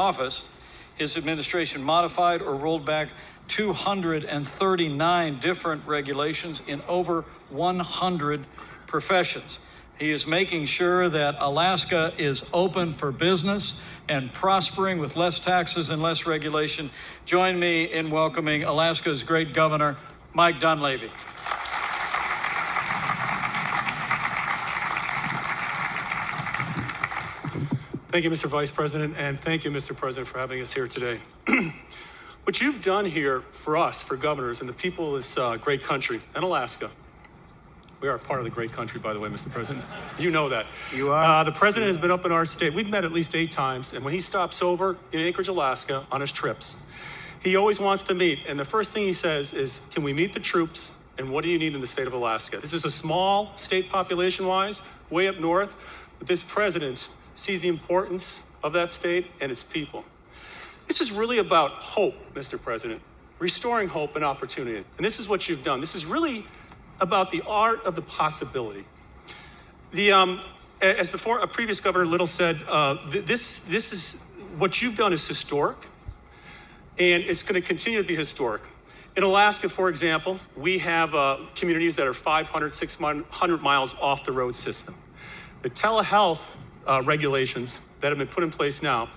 office, his administration modified or rolled back 239 different regulations in over 100 professions. He is making sure that Alaska is open for business and prospering with less taxes and less regulation. Join me in welcoming Alaska's great governor, Mike Dunleavy. Thank you, Mr. Vice President, and thank you, Mr. President, for having us here today. What you've done here for us, for governors and the people of this great country, and Alaska, we are a part of the great country, by the way, Mr. President. You know that. You are. The president has been up in our state. We've met at least 8 times, and when he stops over in Anchorage, Alaska, on his trips, he always wants to meet, and the first thing he says is, can we meet the troops, and what do you need in the state of Alaska? This is a small state population-wise, way up north, but this president sees the importance of that state and its people. This is really about hope, Mr. President, restoring hope and opportunity. And this is what you've done. This is really about the art of the possibility. As the previous Governor Little said, this is what you've done is historic, and it's going to continue to be historic. In Alaska, for example, we have communities that are 500, 600 miles off the road system. The telehealth regulations that have been put in place now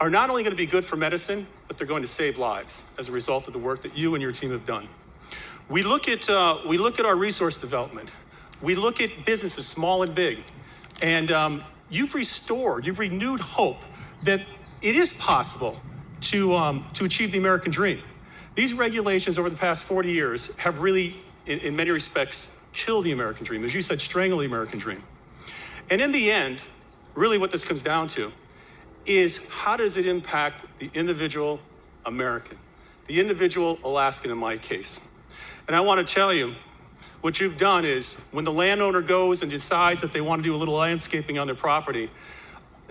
are not only going to be good for medicine, but they're going to save lives as a result of the work that you and your team have done. We look at our resource development. We look at businesses, small and big, and you've renewed hope that it is possible to achieve the American dream. These regulations over the past 40 years have really, in many respects, killed the American dream. As you said, strangled the American dream. And in the end, really what this comes down to is how does it impact the individual American, the individual Alaskan in my case. And I want to tell you, what you've done is when the landowner goes and decides that they want to do a little landscaping on their property,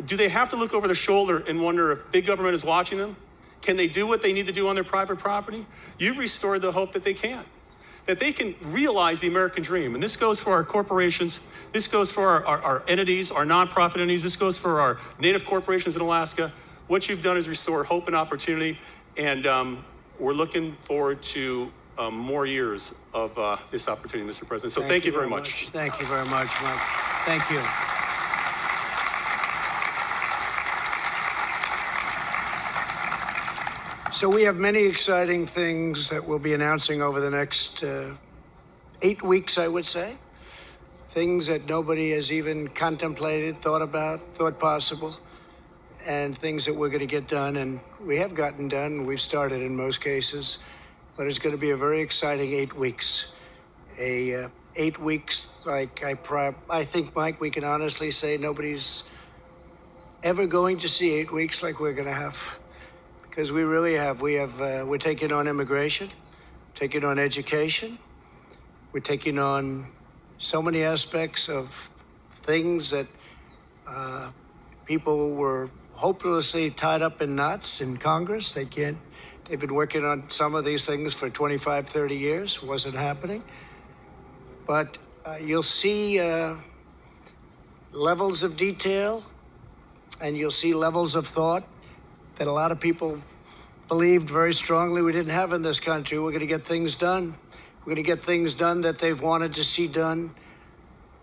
do they have to look over their shoulder and wonder if big government is watching them? Can they do what they need to do on their private property? You've restored the hope that they can realize the American dream. And this goes for our corporations. This goes for our entities, our nonprofit entities. This goes for our native corporations in Alaska. What you've done is restore hope and opportunity. And we're looking forward to more years of this opportunity, Mr. President. So thank you very much. Thank you very much, Mike. Thank you. So we have many exciting things that we'll be announcing over the next 8 weeks, I would say. Things that nobody has even contemplated, thought possible, and things that we're going to get done. And we have gotten done. We've started in most cases. But it's going to be a very exciting 8 weeks. 8 weeks, like I think, Mike, we can honestly say nobody's ever going to see 8 weeks like we're going to have. Because we really have. We're taking on immigration, taking on education. We're taking on so many aspects of things that people were hopelessly tied up in knots in Congress. They've been working on some of these things for 25, 30 years. Wasn't happening. But you'll see levels of detail, and you'll see levels of thought that a lot of people believed very strongly we didn't have in this country. We're going to get things done. We're going to get things done that they've wanted to see done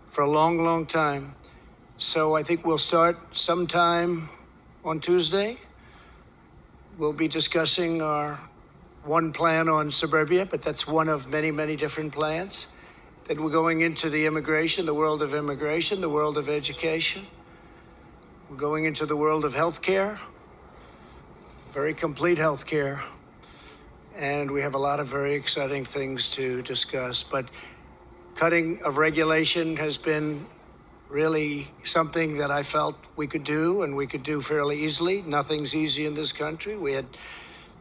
for a long, long time. So I think we'll start sometime on Tuesday. We'll be discussing our one plan on suburbia, but that's one of many, many different plans. Then we're going into the immigration, the world of immigration, the world of education. We're going into the world of healthcare. Very complete health care, and we have a lot of very exciting things to discuss. But cutting of regulation has been really something that I felt we could do, and we could do fairly easily. Nothing's easy in this country. We had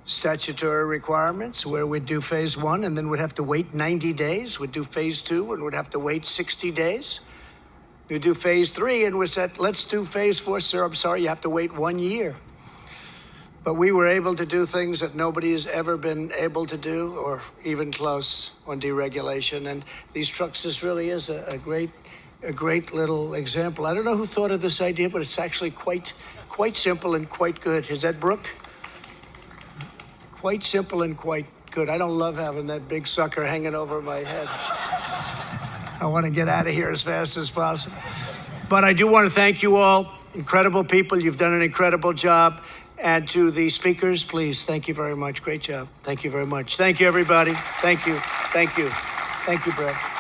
statutory requirements where we'd do phase 1, and then we'd have to wait 90 days. We'd do phase 2, and we'd have to wait 60 days. We'd do phase 3, and we said, let's do phase 4. Sir, I'm sorry, you have to wait 1 year. But we were able to do things that nobody has ever been able to do, or even close, on deregulation. And these trucks, this really is a great little example. I don't know who thought of this idea, but it's actually quite quite simple and quite good. Is that Brooke? Quite simple and quite good. I don't love having that big sucker hanging over my head. I want to get out of here as fast as possible. But I do want to thank you all. Incredible people. You've done an incredible job. And to the speakers, please, thank you very much. Great job. Thank you very much. Thank you, everybody. Thank you. Thank you. Thank you, Brett.